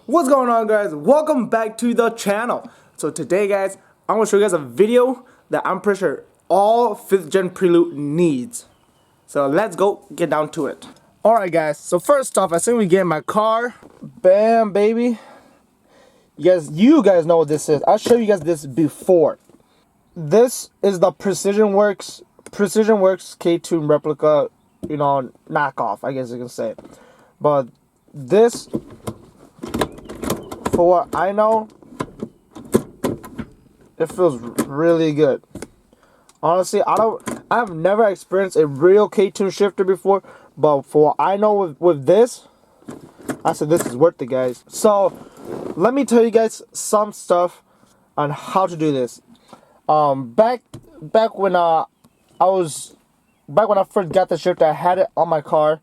What's going on, guys? Welcome back to the channel. So today, guys, I'm going to show you guys a video that I'm pretty sure all 5th gen Prelude needs. So let's go get down to it. Alright, guys, so first off, as soon as we get in my car, bam, baby. You guys know what this is. I'll show you guys this before. This is the Precision Works K2 replica, knockoff, I guess you can say. But this, for what I know, it feels really good. Honestly, I've never experienced a real K2 shifter before, but for what I know with this, I said this is worth it, guys. So let me tell you guys some stuff on how to do this. Back when I first got the shifter, I had it on my car,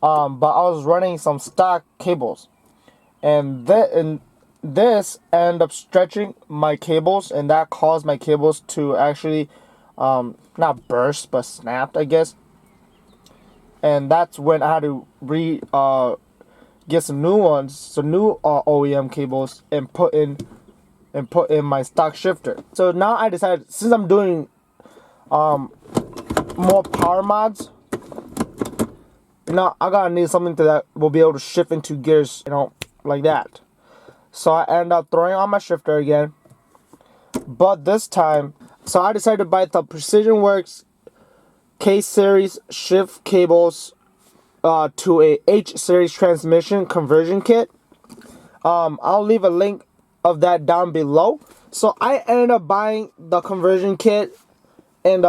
but I was running some stock cables, and this ended up stretching my cables, and that caused my cables to actually not burst but snapped, I guess. And that's when I had to get some new ones, some new OEM cables, and put in my stock shifter. So now I decided, since I'm doing more power mods, I gotta need something that will be able to shift into gears, like that. So I ended up throwing on my shifter again, but this time, so I decided to buy the Precision Works K-Series shift cables to a H-Series transmission conversion kit. I'll leave a link of that down below. So I ended up buying the conversion kit, and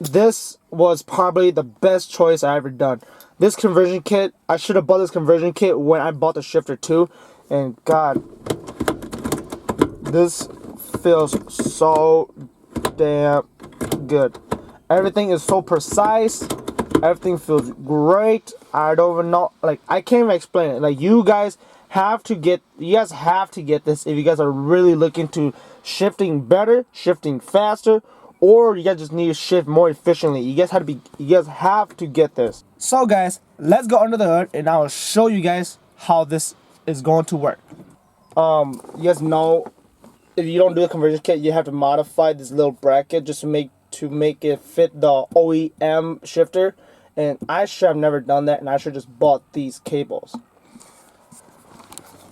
this was probably the best choice I ever done. This conversion kit, I should have bought this conversion kit when I bought the shifter too, and God, this feels so damn good. Everything is so precise. Everything feels great. I don't even know, I can't even explain it. You guys have to get this if you guys are really looking to shifting better, shifting faster, or you guys just need to shift more efficiently. You guys have to get this. So guys, let's go under the hood and I will show you guys how this is going to work. You guys know, if you don't do a conversion kit, you have to modify this little bracket just to make it fit the OEM shifter, and I should have never done that, and I should have just bought these cables.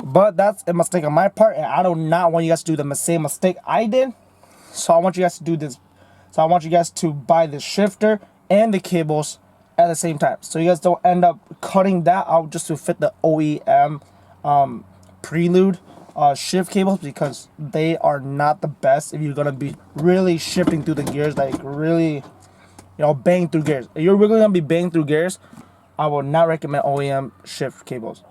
But that's a mistake on my part, and I do not want you guys to do the same mistake I did. So I want you guys to do this. So I want you guys to buy the shifter and the cables at the same time, so you guys don't end up cutting that out just to fit the OEM Prelude shift cables, because they are not the best if you're gonna be really shifting through the gears, really, bang through gears. If you're really gonna be banging through gears, I will not recommend OEM shift cables.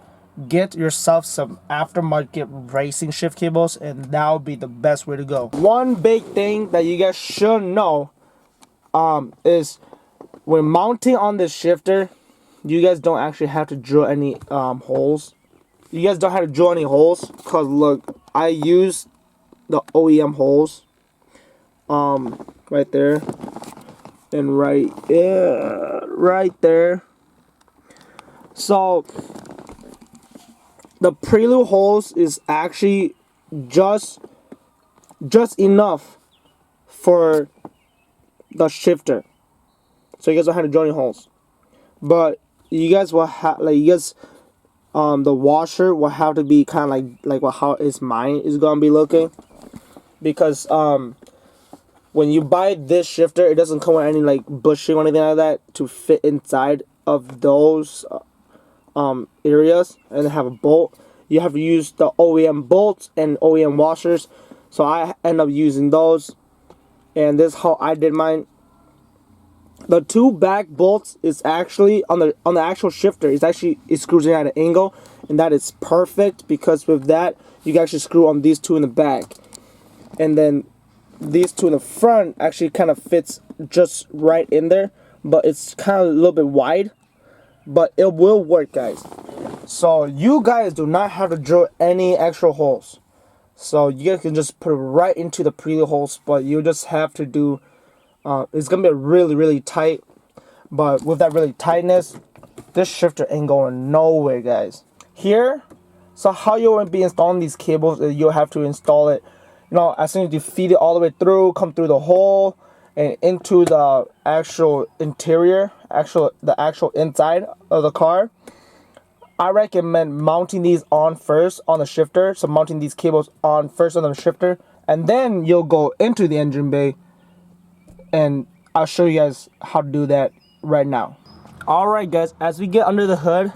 Get yourself some aftermarket racing shift cables, and that will be the best way to go. One big thing that you guys should know is when mounting on this shifter, you guys don't actually have to drill any holes. You guys don't have to drill any holes, because look, I use the OEM holes right there and right there. So the Prelude holes is actually just enough for the shifter, so you guys don't have to drill any holes. But you guys will have, the washer will have to be kind of like how mine is gonna be looking, because when you buy this shifter, it doesn't come with any bushing or anything like that to fit inside of those areas and have a bolt. You have to use the OEM bolts and OEM washers, so I end up using those, and this is how I did mine. The two back bolts is actually on the actual shifter. It screws in at an angle, and that is perfect, because with that you can actually screw on these two in the back, and then these two in the front actually kind of fits just right in there, but it's kind of a little bit wide, but it will work, guys. So you guys do not have to drill any extra holes. So you guys can just put it right into the Prelude holes, but you just have to do it's gonna be really, really tight, but with that really tightness, this shifter ain't going nowhere, guys. Here, So how you will be installing these cables is you'll have to install it, you know, as soon as you feed it all the way through, come through the hole and into the actual interior, the actual inside of the car. I recommend mounting these on first on the shifter. So mounting these cables on first on the shifter, and then you'll go into the engine bay, and I'll show you guys how to do that right now. Alright guys, as we get under the hood,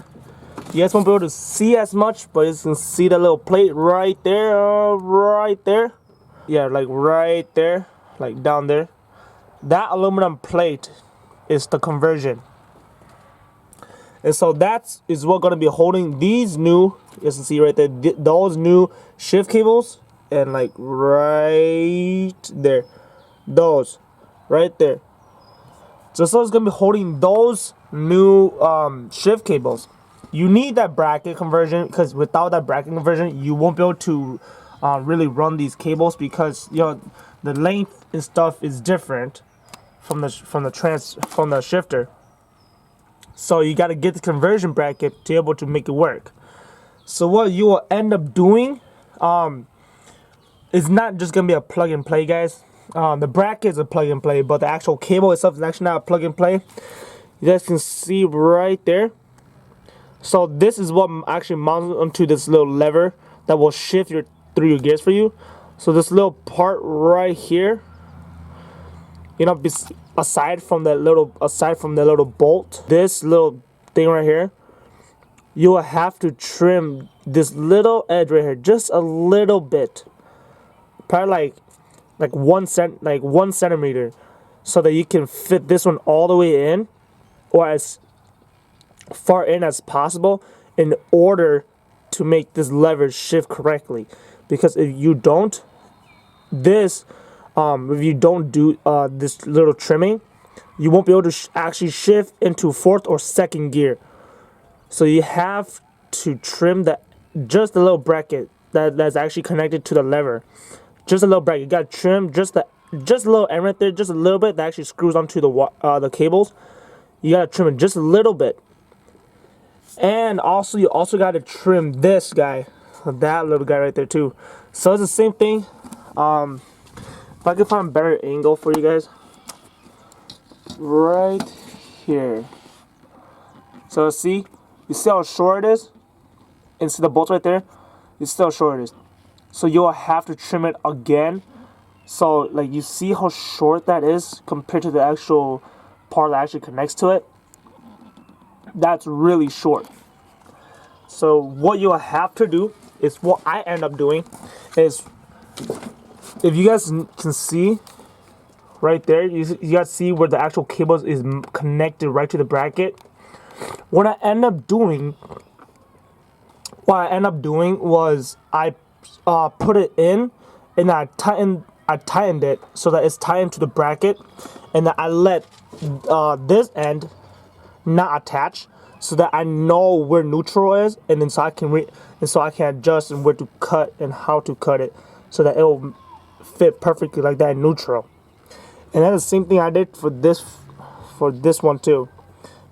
you guys won't be able to see as much, but you can see the little plate right there, right there. Yeah, like right there, like down there. That aluminum plate is the conversion. And so that is what's going to be holding these new, you can see right there, those new shift cables, and like right there, those right there. So it's going to be holding those new shift cables. You need that bracket conversion, because without that bracket conversion, you won't be able to really run these cables, because you know the length and stuff is different from the shifter. So you got to get the conversion bracket to be able to make it work. So what you will end up doing is not just going to be a plug and play, guys. The bracket is a plug and play, but the actual cable itself is actually not a plug and play. You guys can see right there. So this is what actually mounts onto this little lever that will shift through your gears for you. So this little part right here, you know, aside from the little bolt, this little thing right here, you will have to trim this little edge right here just a little bit, probably like 1 centimeter, so that you can fit this one all the way in, or as far in as possible, in order to make this lever shift correctly. Because if you don't do this little trimming, you won't be able to actually shift into 4th or 2nd gear. So you have to trim just the little bracket that's actually connected to the lever. Just a little bracket. You gotta trim just a little end right there, just a little bit, that actually screws onto the cables. You gotta trim it just a little bit. And also, you also gotta trim this guy, that little guy right there too. So it's the same thing. If I can find a better angle for you guys, right here. So you see how short it is, and see the bolt right there. You see how short it is. So you'll have to trim it again. So like, you see how short that is compared to the actual part that actually connects to it. That's really short. So what you'll have to do is, what I end up doing is, if you guys can see right there, you guys see where the actual cable is connected right to the bracket. What I end up doing was I put it in, and I tightened it so that it's tightened to the bracket, and then I let this end not attach, so that I know where neutral is, and then so I can adjust and where to cut and how to cut it, so that it will fit perfectly like that in neutral. And that's the same thing I did for this one too,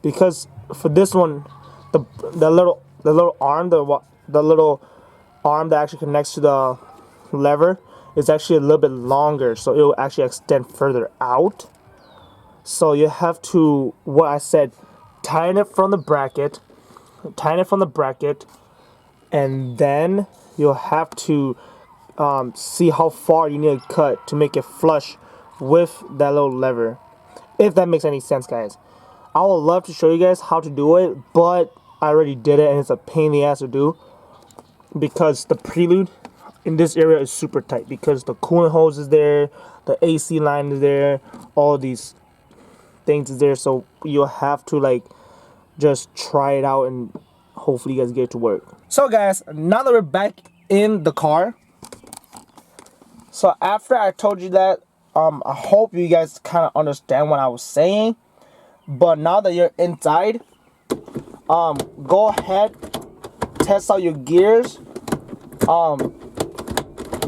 because for this one, the little arm, the little arm that actually connects to the lever is actually a little bit longer, so it will actually extend further out. So you have to, what I said, tighten it from the bracket, and then you'll have to see how far you need to cut to make it flush with that little lever, if that makes any sense, guys. I would love to show you guys how to do it, but I already did it, and it's a pain in the ass to do, because the Prelude in this area is super tight, because the coolant hose is there, the AC line is there, all these things is there. So you'll have to like just try it out, and hopefully you guys get it to work. So guys, now that we're back in the car, so after I told you that, I hope you guys kind of understand what I was saying. But now that you're inside, go ahead, test out your gears.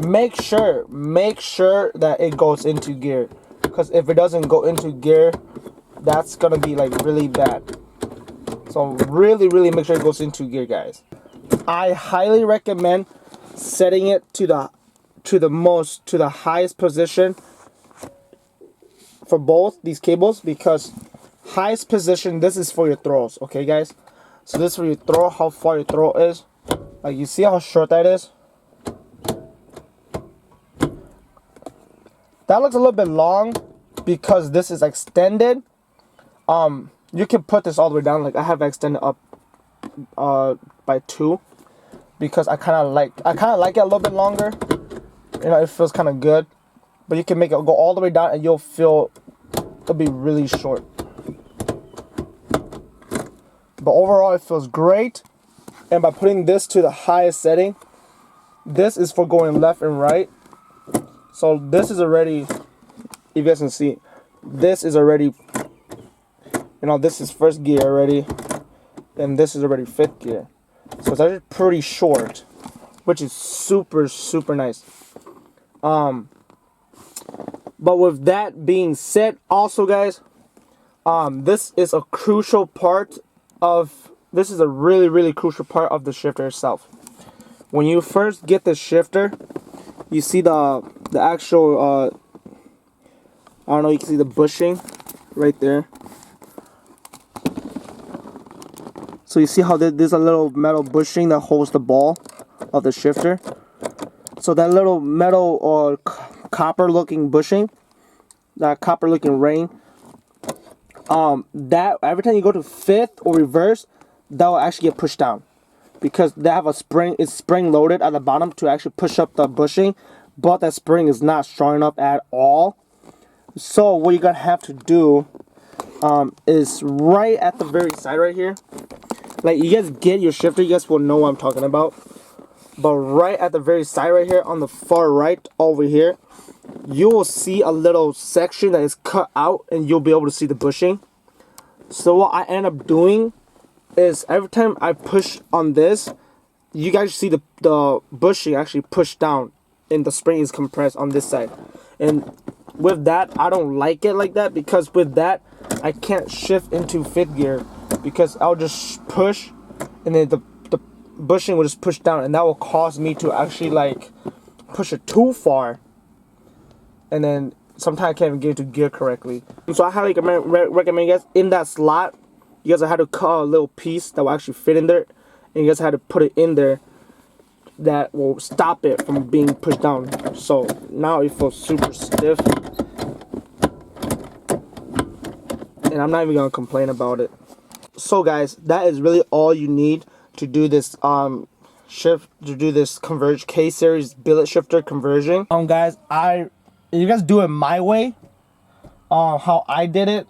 Make sure that it goes into gear, because if it doesn't go into gear, that's gonna be like really bad. So really make sure it goes into gear, guys. I highly recommend setting it to the highest position for both these cables, because highest position, this is for your throws, okay guys? So this is for your throw, how far your throw is. Like, you see how short that is? That looks a little bit long because this is extended. You can put this all the way down. Like, I have extended up by 2 because I kind of like it a little bit longer. You know, it feels kind of good. But you can make it go all the way down and you'll feel it'll be really short. But overall, it feels great. And by putting this to the highest setting, this is for going left and right. So this is already, if you guys can see, this is already, you know, this is first gear already. And this is already 5th gear. So it's actually pretty short, which is super, super nice. But with that being said, also guys, this is a crucial part of, this is a really, really crucial part of the shifter itself. When you first get the shifter, you see the actual, I don't know, you can see the bushing right there. So you see how there's a little metal bushing that holds the ball of the shifter. So that little metal or copper looking bushing, that copper looking ring, that every time you go to 5th or reverse, that will actually get pushed down. Because they have a spring, it's spring loaded at the bottom to actually push up the bushing, but that spring is not strong enough at all. So what you're gonna have to do is right at the very side right here. Like, you guys get your shifter, you guys will know what I'm talking about. But right at the very side right here, on the far right over here, you will see a little section that is cut out and you'll be able to see the bushing. So what I end up doing is every time I push on this, you guys see the bushing actually push down and the spring is compressed on this side. And with that, I don't like it like that, because with that, I can't shift into 5th gear because I'll just push and then the bushing will just push down, and that will cause me to actually like push it too far, and then sometimes I can't even get into gear correctly. So I highly recommend you guys, in that slot, you guys had to cut a little piece that will actually fit in there, and you guys had to put it in there that will stop it from being pushed down. So now it feels super stiff, and I'm not even gonna complain about it. So guys, that is really all you need to do this converge K-series billet shifter conversion. Guys, if you guys do it my way, how I did it,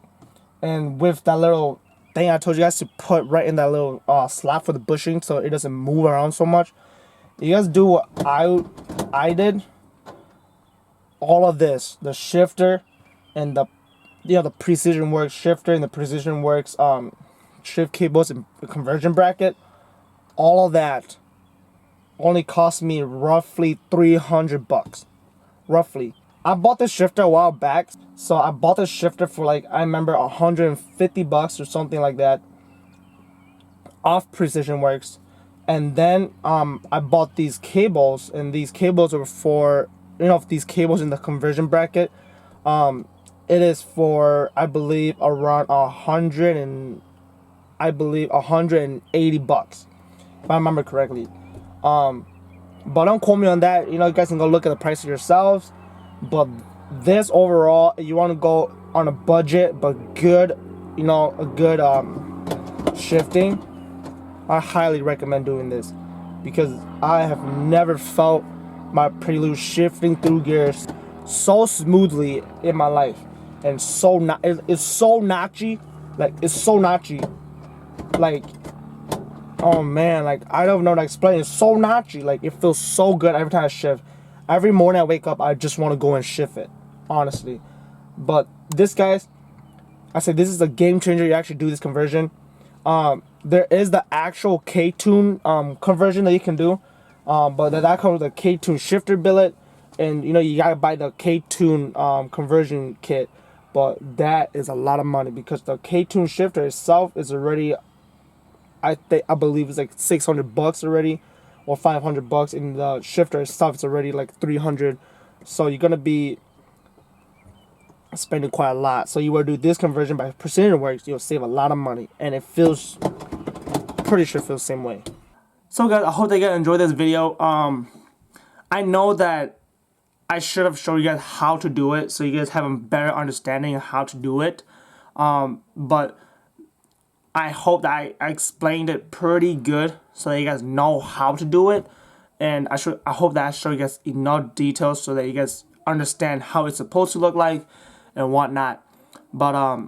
and with that little thing I told you guys to put right in that little slot for the bushing so it doesn't move around so much. You guys do what I did. All of this, the shifter and the Precision Works shifter and the Precision Works shift cables and conversion bracket, all of that only cost me roughly $300. Roughly. I bought this shifter a while back, so I bought this shifter for like, I remember $150 or something like that off Precision Works. And then I bought these cables, and these cables are for, these cables in the conversion bracket, it is for, I believe, around $180, if I remember correctly. But don't quote me on that. You guys can go look at the price yourselves. But this overall, you want to go on a budget but good, a good shifting, I highly recommend doing this, because I have never felt my Prelude shifting through gears so smoothly in my life, and it's so notchy, like, oh man, like, I don't know how to explain. It's so notchy, like, it feels so good every time I shift. Every morning I wake up, I just want to go and shift it, honestly. But this, guys, I said this is a game changer. You actually do this conversion. There is the actual K-tune conversion that you can do, but that comes with a K-tune shifter billet, and you gotta buy the K-tune conversion kit. But that is a lot of money, because the K-tune shifter itself is already, I believe it's like $600 already. or $500, and the shifter itself is already like $300. So you're gonna be spending quite a lot. So you were to do this conversion by Precision Works, you'll save a lot of money, and it feels, pretty sure it feels the same way. So guys, I hope that you guys enjoyed this video. I know that I should have shown you guys how to do it, so you guys have a better understanding of how to do it. But I hope that I explained it pretty good, so that you guys know how to do it. And I hope that I show you guys enough details so that you guys understand how it's supposed to look like and whatnot. But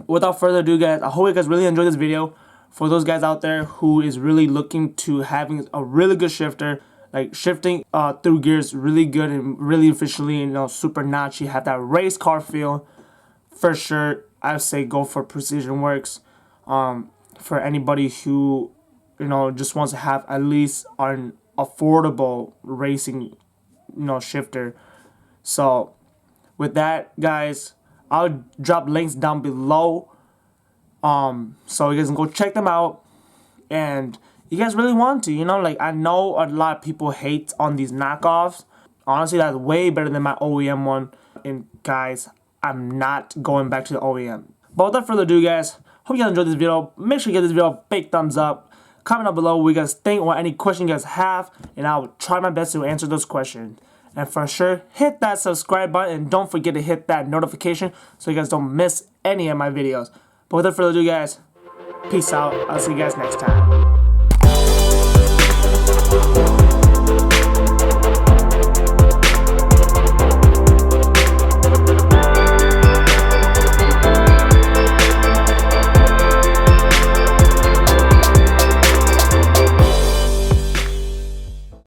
without further ado, guys, I hope you guys really enjoyed this video. For those guys out there who is really looking to having a really good shifter, like shifting through gears really good and really efficiently, super notchy, have that race car feel, for sure I would say go for Precision Works. For anybody who just wants to have at least an affordable racing shifter. So with that, guys, I'll drop links down below, so you guys can go check them out. And you guys really want to, like, I know a lot of people hate on these knockoffs. Honestly, that's way better than my OEM one. And guys, I'm not going back to the OEM. But without further ado, guys, hope you guys enjoyed this video. Make sure you give this video a big thumbs up. Comment down below what you guys think or any question you guys have, and I'll try my best to answer those questions. And for sure, hit that subscribe button and don't forget to hit that notification so you guys don't miss any of my videos. But without further ado, guys, peace out. I'll see you guys next time.